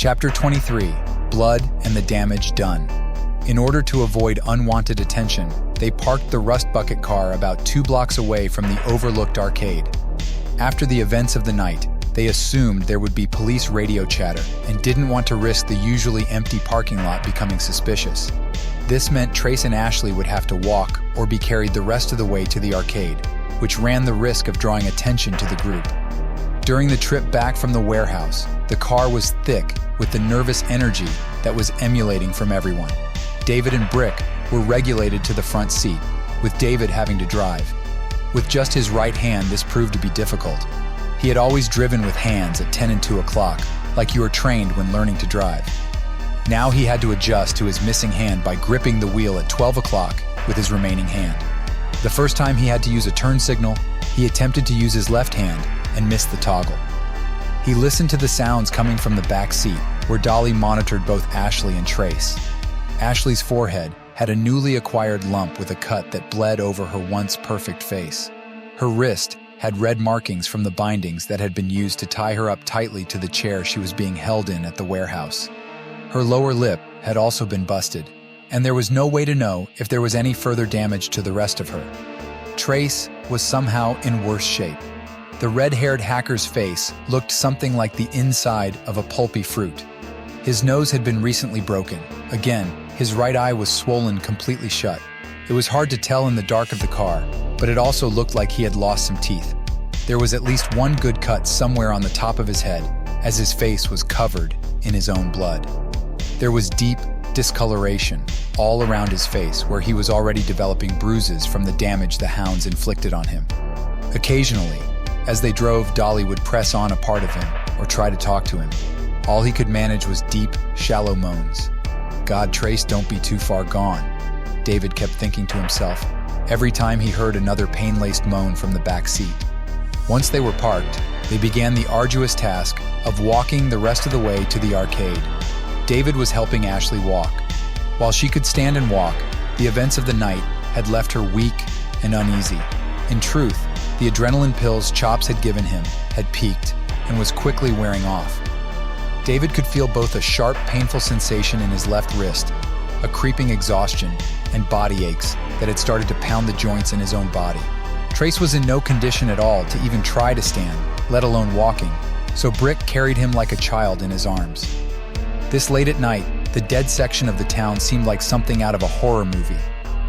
Chapter 23, Blood and the Damage Done. In order to avoid unwanted attention, they parked the rust bucket car about 2 blocks away from the overlooked arcade. After the events of the night, they assumed there would be police radio chatter and didn't want to risk the usually empty parking lot becoming suspicious. This meant Trace and Ashley would have to walk or be carried the rest of the way to the arcade, which ran the risk of drawing attention to the group. During the trip back from the warehouse, the car was thick with the nervous energy that was emanating from everyone. David and Brick were regulated to the front seat, with David having to drive. With just his right hand, this proved to be difficult. He had always driven with hands at 10 and 2 o'clock, like you are trained when learning to drive. Now he had to adjust to his missing hand by gripping the wheel at 12 o'clock with his remaining hand. The first time he had to use a turn signal, he attempted to use his left hand and missed the toggle. He listened to the sounds coming from the back seat, where Dolly monitored both Ashley and Trace. Ashley's forehead had a newly acquired lump with a cut that bled over her once perfect face. Her wrist had red markings from the bindings that had been used to tie her up tightly to the chair she was being held in at the warehouse. Her lower lip had also been busted, and there was no way to know if there was any further damage to the rest of her. Trace was somehow in worse shape. The red-haired hacker's face looked something like the inside of a pulpy fruit. His nose had been recently broken. Again, his right eye was swollen completely shut. It was hard to tell in the dark of the car, but it also looked like he had lost some teeth. There was at least one good cut somewhere on the top of his head, as his face was covered in his own blood. There was deep discoloration all around his face, where he was already developing bruises from the damage the hounds inflicted on him. Occasionally, as they drove, Dolly would press on a part of him or try to talk to him. All he could manage was deep, shallow moans. God, Trace, don't be too far gone, David kept thinking to himself, every time he heard another pain-laced moan from the back seat. Once they were parked, they began the arduous task of walking the rest of the way to the arcade. David was helping Ashley walk. While she could stand and walk, the events of the night had left her weak and uneasy. In truth, the adrenaline pills Chops had given him had peaked and was quickly wearing off. David could feel both a sharp, painful sensation in his left wrist, a creeping exhaustion, and body aches that had started to pound the joints in his own body. Trace was in no condition at all to even try to stand, let alone walking, so Brick carried him like a child in his arms. This late at night, the dead section of the town seemed like something out of a horror movie.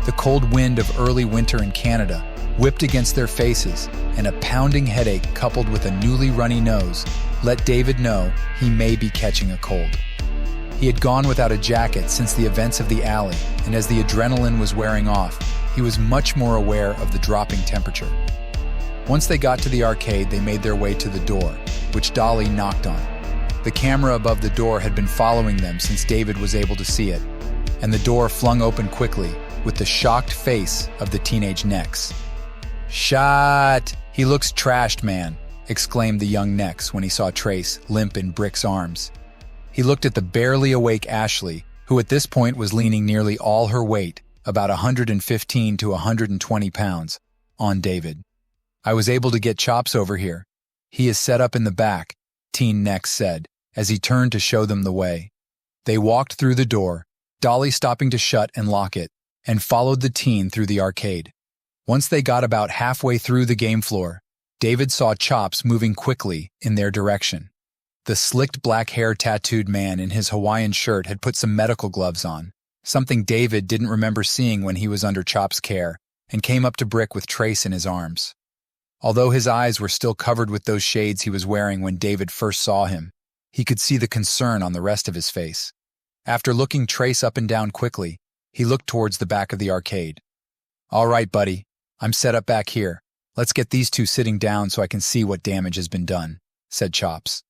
The cold wind of early winter in Canada whipped against their faces, and a pounding headache coupled with a newly runny nose let David know he may be catching a cold. He had gone without a jacket since the events of the alley, and as the adrenaline was wearing off, he was much more aware of the dropping temperature. Once they got to the arcade, they made their way to the door, which Dolly knocked on. The camera above the door had been following them since David was able to see it, and the door flung open quickly with the shocked face of the teenage Nex. "Shot! He looks trashed, man," exclaimed the young Nex when he saw Trace limp in Brick's arms. He looked at the barely awake Ashley, who at this point was leaning nearly all her weight, about 115 to 120 pounds, on David. "I was able to get Chops over here. He is set up in the back," Teen Nex said, as he turned to show them the way. They walked through the door, Dolly stopping to shut and lock it, and followed the teen through the arcade. Once they got about halfway through the game floor, David saw Chops moving quickly in their direction. The slicked black hair tattooed man in his Hawaiian shirt had put some medical gloves on, something David didn't remember seeing when he was under Chops' care, and came up to Brick with Trace in his arms. Although his eyes were still covered with those shades he was wearing when David first saw him, he could see the concern on the rest of his face. After looking Trace up and down quickly, he looked towards the back of the arcade. "All right, buddy. I'm set up back here. Let's get these two sitting down so I can see what damage has been done," said Chops.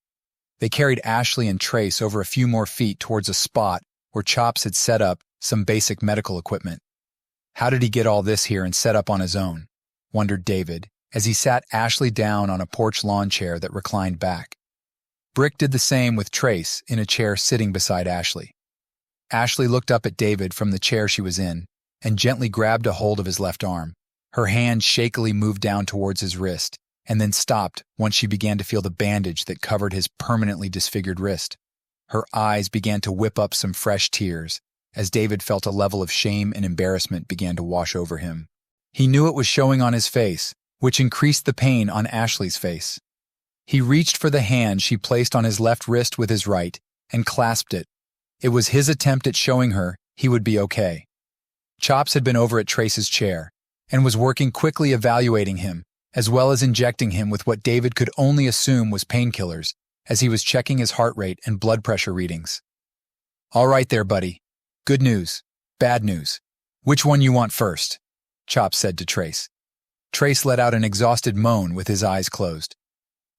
They carried Ashley and Trace over a few more feet towards a spot where Chops had set up some basic medical equipment. How did he get all this here and set up on his own? Wondered David, as he sat Ashley down on a porch lawn chair that reclined back. Brick did the same with Trace in a chair sitting beside Ashley. Ashley looked up at David from the chair she was in and gently grabbed a hold of his left arm. Her hand shakily moved down towards his wrist, and then stopped once she began to feel the bandage that covered his permanently disfigured wrist. Her eyes began to whip up some fresh tears, as David felt a level of shame and embarrassment began to wash over him. He knew it was showing on his face, which increased the pain on Ashley's face. He reached for the hand she placed on his left wrist with his right and clasped it. It was his attempt at showing her he would be okay. Chops had been over at Trace's chair and was working quickly evaluating him, as well as injecting him with what David could only assume was painkillers, as he was checking his heart rate and blood pressure readings. "All right there, buddy. Good news. Bad news. Which one you want first?" Chops said to Trace. Trace let out an exhausted moan with his eyes closed.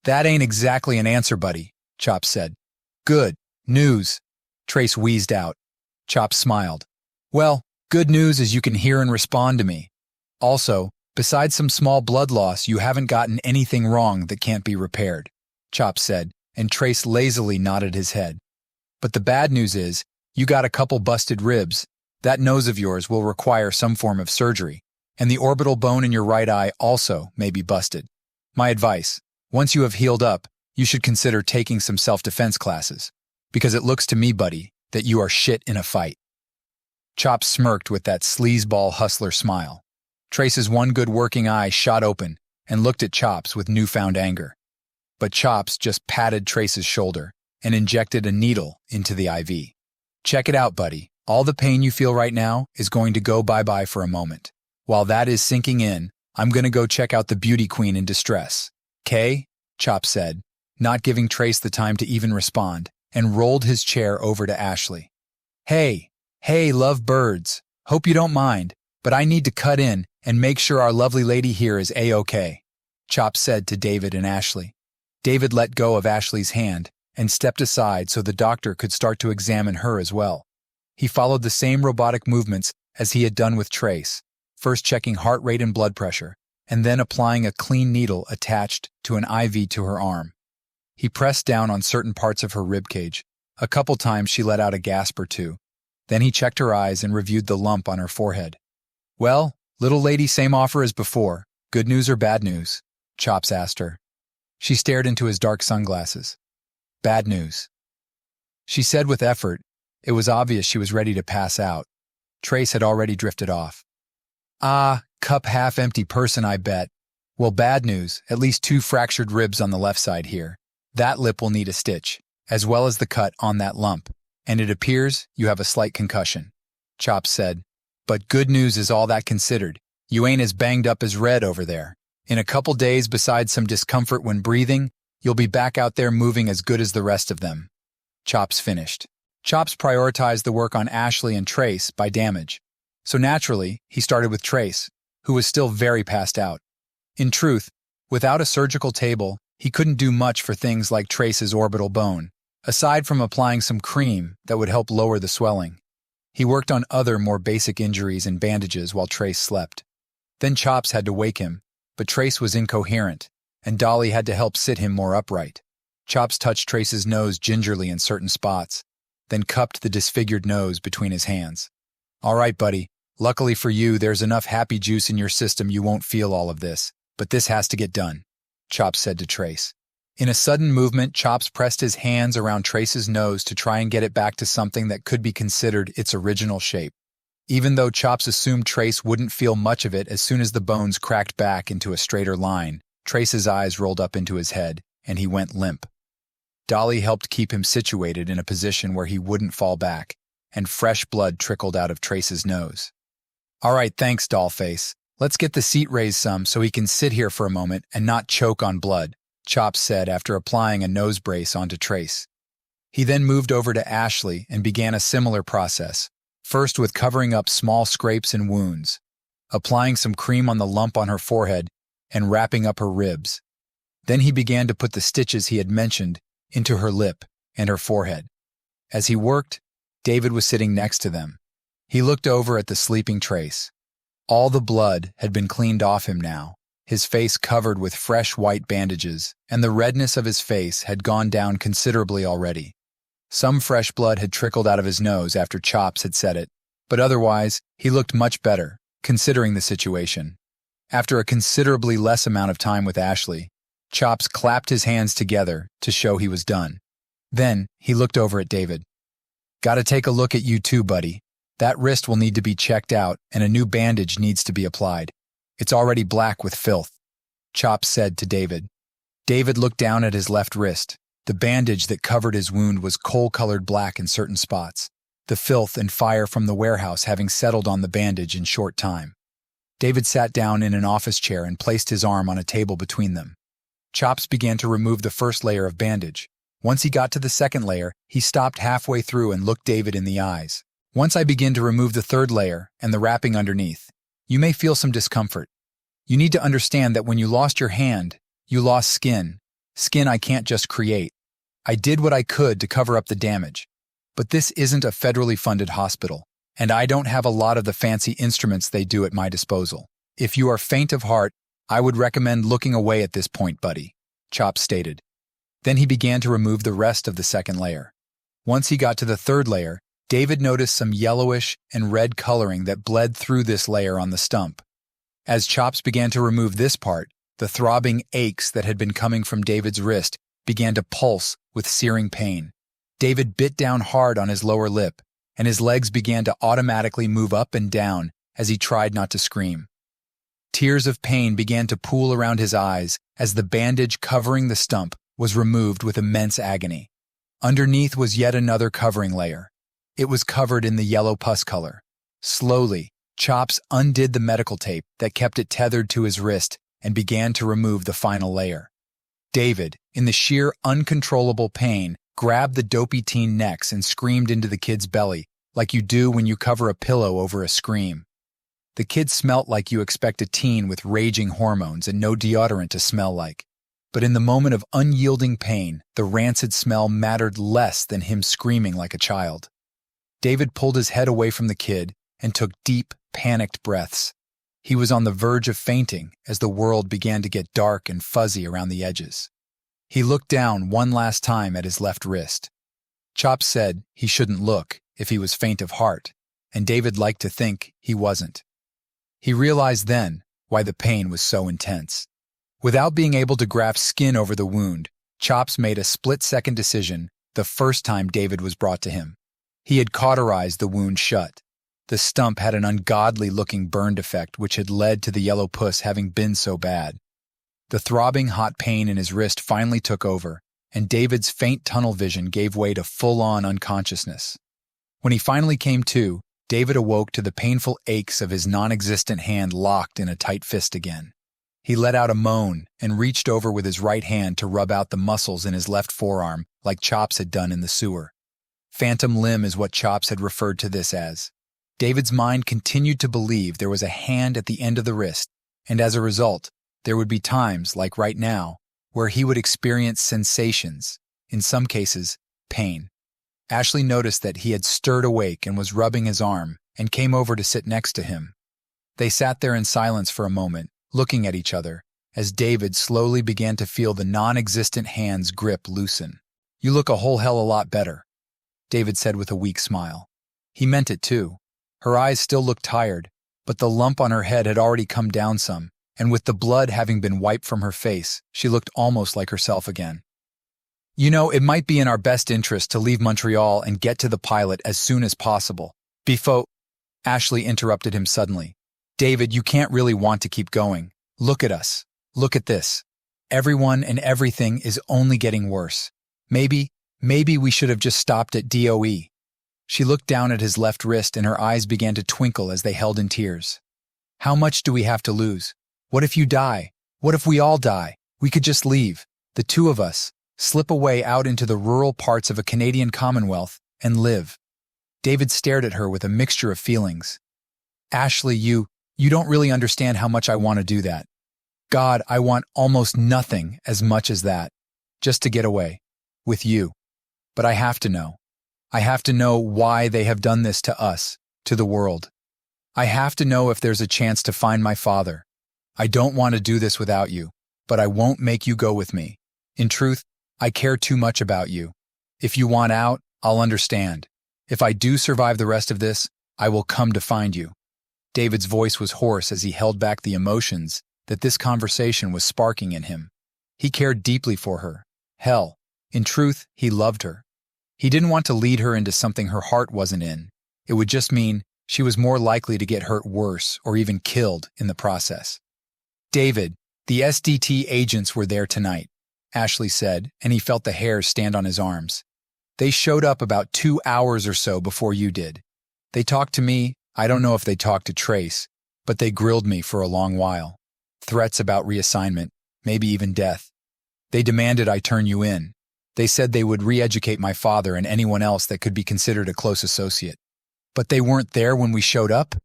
"That ain't exactly an answer, buddy," Chops said. "Good news," Trace wheezed out. Chops smiled. "Well, good news is you can hear and respond to me. Also, besides some small blood loss, you haven't gotten anything wrong that can't be repaired," Chops said, and Trace lazily nodded his head. "But the bad news is, you got a couple busted ribs. That nose of yours will require some form of surgery, and the orbital bone in your right eye also may be busted. My advice, once you have healed up, you should consider taking some self-defense classes, because it looks to me, buddy, that you are shit in a fight." Chops smirked with that sleazeball hustler smile. Trace's one good working eye shot open and looked at Chops with newfound anger. But Chops just patted Trace's shoulder and injected a needle into the IV. "Check it out, buddy. All the pain you feel right now is going to go bye-bye for a moment. While that is sinking in, I'm going to go check out the beauty queen in distress. 'Kay?" Chops said, not giving Trace the time to even respond, and rolled his chair over to Ashley. Hey, love birds. Hope you don't mind, but I need to cut in and make sure our lovely lady here is A-OK," Chops said to David and Ashley. David let go of Ashley's hand and stepped aside so the doctor could start to examine her as well. He followed the same robotic movements as he had done with Trace, first checking heart rate and blood pressure, and then applying a clean needle attached to an IV to her arm. He pressed down on certain parts of her ribcage. A couple times she let out a gasp or two. Then he checked her eyes and reviewed the lump on her forehead. "Well, little lady, same offer as before. Good news or bad news?" Chops asked her. She stared into his dark sunglasses. "Bad news," she said with effort. It was obvious she was ready to pass out. Trace had already drifted off. "Ah, cup half-empty person, I bet. Well, bad news, at least 2 fractured ribs on the left side here. That lip will need a stitch, as well as the cut on that lump, and it appears you have a slight concussion," Chops said. "But good news is all that considered. You ain't as banged up as Red over there. In a couple days, besides some discomfort when breathing, you'll be back out there moving as good as the rest of them." Chops finished. Chops prioritized the work on Ashley and Trace by damage. So naturally, he started with Trace, who was still very passed out. In truth, without a surgical table, he couldn't do much for things like Trace's orbital bone, aside from applying some cream that would help lower the swelling. He worked on other more basic injuries and bandages while Trace slept. Then Chops had to wake him, but Trace was incoherent, and Dolly had to help sit him more upright. Chops touched Trace's nose gingerly in certain spots, then cupped the disfigured nose between his hands. "All right, buddy. Luckily for you, there's enough happy juice in your system you won't feel all of this, but this has to get done," Chops said to Trace. In a sudden movement, Chops pressed his hands around Trace's nose to try and get it back to something that could be considered its original shape. Even though Chops assumed Trace wouldn't feel much of it as soon as the bones cracked back into a straighter line, Trace's eyes rolled up into his head, and he went limp. Dolly helped keep him situated in a position where he wouldn't fall back, and fresh blood trickled out of Trace's nose. "All right, thanks, Dollface. Let's get the seat raised some so he can sit here for a moment and not choke on blood," Chops said after applying a nose brace onto Trace. He then moved over to Ashley and began a similar process, first with covering up small scrapes and wounds, applying some cream on the lump on her forehead, and wrapping up her ribs. Then he began to put the stitches he had mentioned into her lip and her forehead. As he worked, David was sitting next to them. He looked over at the sleeping Trace. All the blood had been cleaned off him now, his face covered with fresh white bandages, and the redness of his face had gone down considerably already. Some fresh blood had trickled out of his nose after Chops had said it, but otherwise, he looked much better, considering the situation. After a considerably less amount of time with Ashley, Chops clapped his hands together to show he was done. Then, he looked over at David. "Gotta take a look at you too, buddy. That wrist will need to be checked out, and a new bandage needs to be applied. It's already black with filth," Chops said to David. David looked down at his left wrist. The bandage that covered his wound was coal-colored black in certain spots, the filth and fire from the warehouse having settled on the bandage in short time. David sat down in an office chair and placed his arm on a table between them. Chops began to remove the first layer of bandage. Once he got to the second layer, he stopped halfway through and looked David in the eyes. "Once I begin to remove the third layer and the wrapping underneath, you may feel some discomfort. You need to understand that when you lost your hand, you lost skin. Skin I can't just create. I did what I could to cover up the damage. But this isn't a federally funded hospital, and I don't have a lot of the fancy instruments they do at my disposal. If you are faint of heart, I would recommend looking away at this point, buddy," Chops stated. Then he began to remove the rest of the second layer. Once he got to the third layer, David noticed some yellowish and red coloring that bled through this layer on the stump. As Chops began to remove this part, the throbbing aches that had been coming from David's wrist began to pulse with searing pain. David bit down hard on his lower lip, and his legs began to automatically move up and down as he tried not to scream. Tears of pain began to pool around his eyes as the bandage covering the stump was removed with immense agony. Underneath was yet another covering layer. It was covered in the yellow pus color. Slowly, Chops undid the medical tape that kept it tethered to his wrist and began to remove the final layer. David, in the sheer uncontrollable pain, grabbed the dopey teen necks and screamed into the kid's belly, like you do when you cover a pillow over a scream. The kid smelt like you expect a teen with raging hormones and no deodorant to smell like. But in the moment of unyielding pain, the rancid smell mattered less than him screaming like a child. David pulled his head away from the kid and took deep, panicked breaths. He was on the verge of fainting as the world began to get dark and fuzzy around the edges. He looked down one last time at his left wrist. Chops said he shouldn't look if he was faint of heart, and David liked to think he wasn't. He realized then why the pain was so intense. Without being able to graft skin over the wound, Chops made a split-second decision the first time David was brought to him. He had cauterized the wound shut. The stump had an ungodly-looking burn defect which had led to the yellow pus having been so bad. The throbbing hot pain in his wrist finally took over, and David's faint tunnel vision gave way to full-on unconsciousness. When he finally came to, David awoke to the painful aches of his non-existent hand locked in a tight fist again. He let out a moan and reached over with his right hand to rub out the muscles in his left forearm like Chops had done in the sewer. Phantom limb is what Chops had referred to this as. David's mind continued to believe there was a hand at the end of the wrist, and as a result, there would be times, like right now, where he would experience sensations, in some cases, pain. Ashley noticed that he had stirred awake and was rubbing his arm and came over to sit next to him. They sat there in silence for a moment, looking at each other, as David slowly began to feel the non-existent hand's grip loosen. "You look a whole hell of a lot better," David said with a weak smile. He meant it too. Her eyes still looked tired, but the lump on her head had already come down some, and with the blood having been wiped from her face, she looked almost like herself again. "You know, it might be in our best interest to leave Montreal and get to the pilot as soon as possible. Before—" Ashley interrupted him suddenly. "David, you can't really want to keep going. Look at us. Look at this. Everyone and everything is only getting worse. Maybe we should have just stopped at DOE. She looked down at his left wrist and her eyes began to twinkle as they held in tears. "How much do we have to lose? What if you die? What if we all die? We could just leave, the two of us, slip away out into the rural parts of a Canadian Commonwealth, and live." David stared at her with a mixture of feelings. "Ashley, you don't really understand how much I want to do that. God, I want almost nothing as much as that. Just to get away. With you. But I have to know. I have to know why they have done this to us, to the world. I have to know if there's a chance to find my father. I don't want to do this without you, but I won't make you go with me. In truth, I care too much about you. If you want out, I'll understand. If I do survive the rest of this, I will come to find you." David's voice was hoarse as he held back the emotions that this conversation was sparking in him. He cared deeply for her. Hell, in truth, he loved her. He didn't want to lead her into something her heart wasn't in. It would just mean she was more likely to get hurt worse or even killed in the process. "David, the SDT agents were there tonight," Ashley said, and he felt the hairs stand on his arms. "They showed up about 2 hours or so before you did. They talked to me. I don't know if they talked to Trace, but they grilled me for a long while. Threats about reassignment, maybe even death. They demanded I turn you in. They said they would re-educate my father and anyone else that could be considered a close associate." "But they weren't there when we showed up?"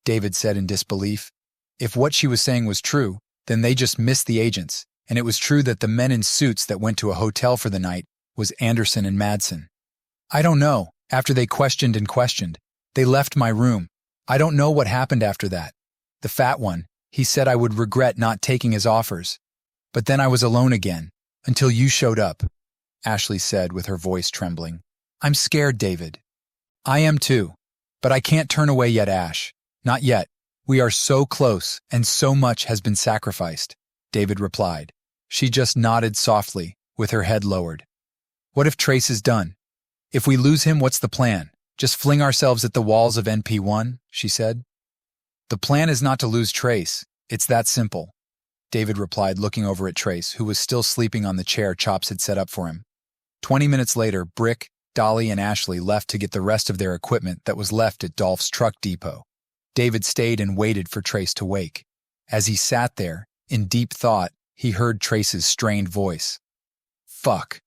David said in disbelief. If what she was saying was true, then they just missed the agents, and it was true that the men in suits that went to a hotel for the night was Anderson and Madsen. "I don't know. After they questioned and questioned, they left my room. I don't know what happened after that. The fat one, he said I would regret not taking his offers. But then I was alone again, until you showed up," Ashley said with her voice trembling. "I'm scared, David." "I am too. But I can't turn away yet, Ash. Not yet. We are so close, and so much has been sacrificed," David replied. She just nodded softly, with her head lowered. "What if Trace is done? If we lose him, what's the plan? Just fling ourselves at the walls of NP1, she said. "The plan is not to lose Trace. It's that simple," David replied, looking over at Trace, who was still sleeping on the chair Chops had set up for him. 20 minutes later, Brick, Dolly, and Ashley left to get the rest of their equipment that was left at Dolph's truck depot. David stayed and waited for Trace to wake. As he sat there, in deep thought, he heard Trace's strained voice. "Fuck.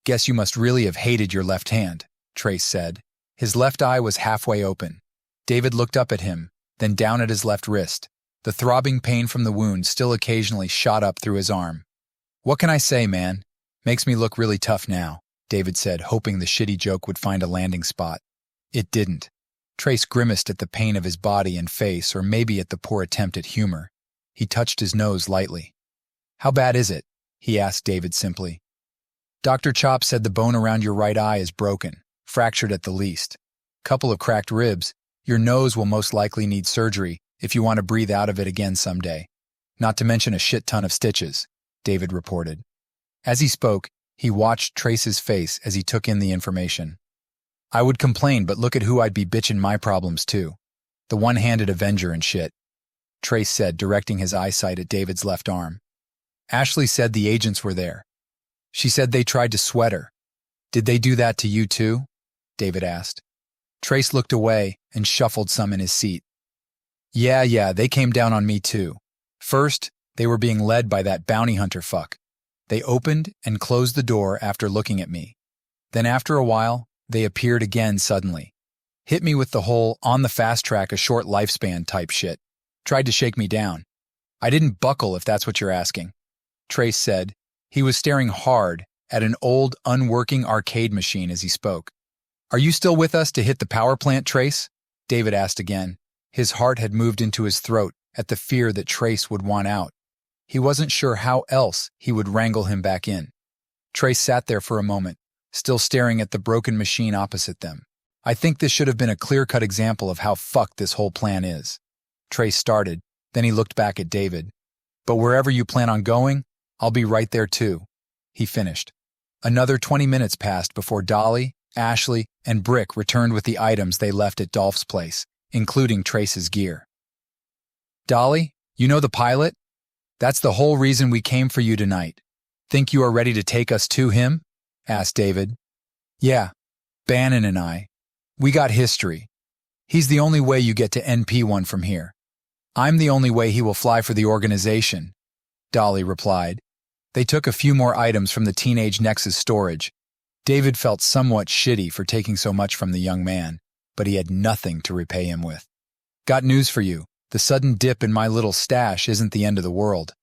Guess you must really have hated your left hand," Trace said. His left eye was halfway open. David looked up at him, then down at his left wrist. The throbbing pain from the wound still occasionally shot up through his arm. "What can I say, man? Makes me look really tough now," David said, hoping the shitty joke would find a landing spot. It didn't. Trace grimaced at the pain of his body and face, or maybe at the poor attempt at humor. He touched his nose lightly. "How bad is it?" he asked David simply. "Dr. Chop said the bone around your right eye is broken, fractured at the least. Couple of cracked ribs. Your nose will most likely need surgery if you want to breathe out of it again someday. Not to mention a shit ton of stitches," David reported. As he spoke, he watched Trace's face as he took in the information. "I would complain, but look at who I'd be bitching my problems to. The one-handed Avenger and shit," Trace said, directing his eyesight at David's left arm. "Ashley said the agents were there. She said they tried to sweat her. Did they do that to you too?" David asked. Trace looked away and shuffled some in his seat. Yeah, they came down on me too. First, they were being led by that bounty hunter fuck. They opened and closed the door after looking at me. Then after a while, they appeared again suddenly. Hit me with the whole on the fast track a short lifespan type shit. Tried to shake me down. I didn't buckle if that's what you're asking," Trace said. He was staring hard at an old, unworking arcade machine as he spoke. "Are you still with us to hit the power plant, Trace?" David asked again. His heart had moved into his throat at the fear that Trace would want out. He wasn't sure how else he would wrangle him back in. Trace sat there for a moment, still staring at the broken machine opposite them. "I think this should have been a clear-cut example of how fucked this whole plan is." Trace started, then he looked back at David. "But wherever you plan on going, I'll be right there too," he finished. Another 20 minutes passed before Dolly, Ashley, and Brick returned with the items they left at Dolph's place, including Trace's gear. "Dolly, you know the pilot? That's the whole reason we came for you tonight. Think you are ready to take us to him?" asked David. "Yeah, Bannon and I. We got history. He's the only way you get to NP1 from here. I'm the only way he will fly for the organization," Dolly replied. They took a few more items from the Teenage Nexus storage. David felt somewhat shitty for taking so much from the young man, but he had nothing to repay him with. "Got news for you. The sudden dip in my little stash isn't the end of the world.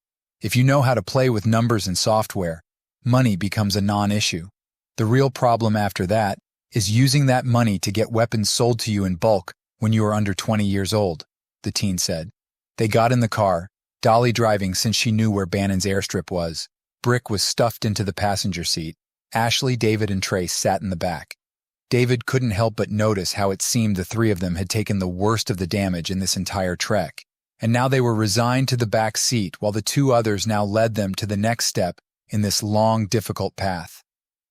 If you know how to play with numbers and software, money becomes a non-issue. The real problem after that is using that money to get weapons sold to you in bulk when you are under 20 years old," the teen said. They got in the car, Dolly driving since she knew where Bannon's airstrip was. Brick was stuffed into the passenger seat. Ashley, David, and Trace sat in the back. David couldn't help but notice how it seemed the three of them had taken the worst of the damage in this entire trek, and now they were resigned to the back seat while the two others now led them to the next step in this long, difficult path.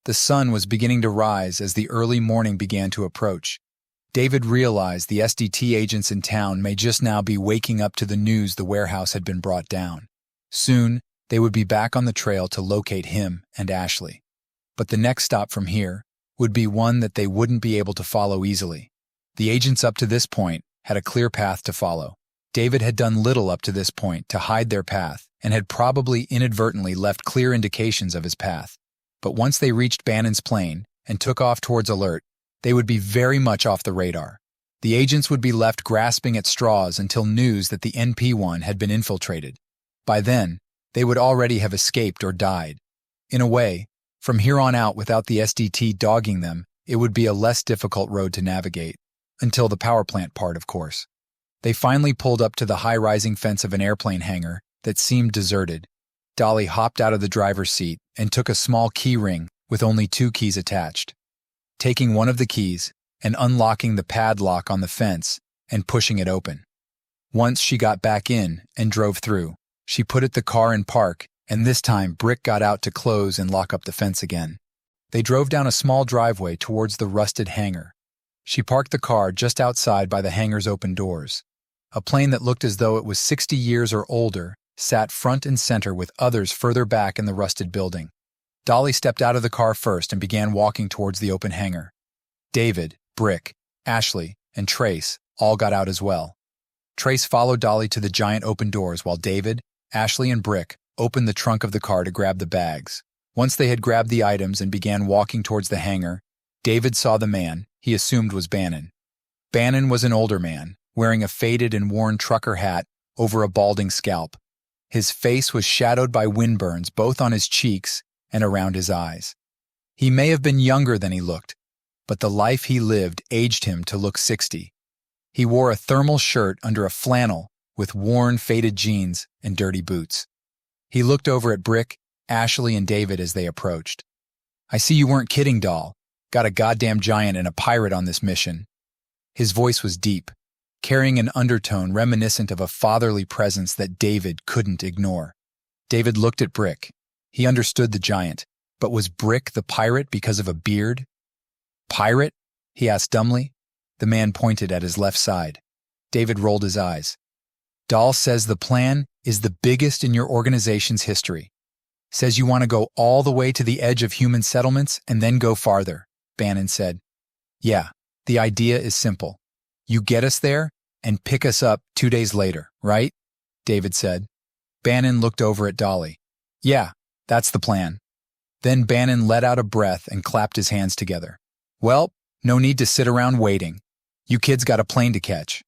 The sun was beginning to rise as the early morning began to approach. David realized the SDT agents in town may just now be waking up to the news the warehouse had been brought down. Soon, they would be back on the trail to locate him and Ashley. But the next stop from here would be one that they wouldn't be able to follow easily. The agents up to this point had a clear path to follow. David had done little up to this point to hide their path and had probably inadvertently left clear indications of his path. But once they reached Bannon's plane and took off towards Alert, they would be very much off the radar. The agents would be left grasping at straws until news that the NP-1 had been infiltrated. By then, they would already have escaped or died. In a way, from here on out without the SDT dogging them, it would be a less difficult road to navigate. Until the PowerPlant part, of course. They finally pulled up to the high-rising fence of an airplane hangar that seemed deserted. Dolly hopped out of the driver's seat and took a small key ring with only 2 keys attached. Taking one of the keys and unlocking the padlock on the fence and pushing it open. Once she got back in and drove through, she put the car in park, and this time Brick got out to close and lock up the fence again. They drove down a small driveway towards the rusted hangar. She parked the car just outside by the hangar's open doors. A plane that looked as though it was 60 years or older sat front and center with others further back in the rusted building. Dolly stepped out of the car first and began walking towards the open hangar. David, Brick, Ashley, and Trace all got out as well. Trace followed Dolly to the giant open doors while David, Ashley, and Brick opened the trunk of the car to grab the bags. Once they had grabbed the items and began walking towards the hangar, David saw the man he assumed was Bannon. Bannon was an older man, wearing a faded and worn trucker hat over a balding scalp. His face was shadowed by windburns both on his cheeks and around his eyes. He may have been younger than he looked, but the life he lived aged him to look 60. He wore a thermal shirt under a flannel with worn, faded jeans and dirty boots. He looked over at Brick, Ashley, and David as they approached. "I see you weren't kidding, doll. Got a goddamn giant and a pirate on this mission." His voice was deep, carrying an undertone reminiscent of a fatherly presence that David couldn't ignore. David looked at Brick. He understood the giant, but was Brick the pirate because of a beard? "Pirate?" he asked dumbly. The man pointed at his left side. David rolled his eyes. "Doll says the plan is the biggest in your organization's history. Says you want to go all the way to the edge of human settlements and then go farther," Bannon said. "Yeah, the idea is simple. You get us there and pick us up 2 days later, right?" David said. Bannon looked over at Dolly. "Yeah, that's the plan." Then Bannon let out a breath and clapped his hands together. "Well, no need to sit around waiting. You kids got a plane to catch.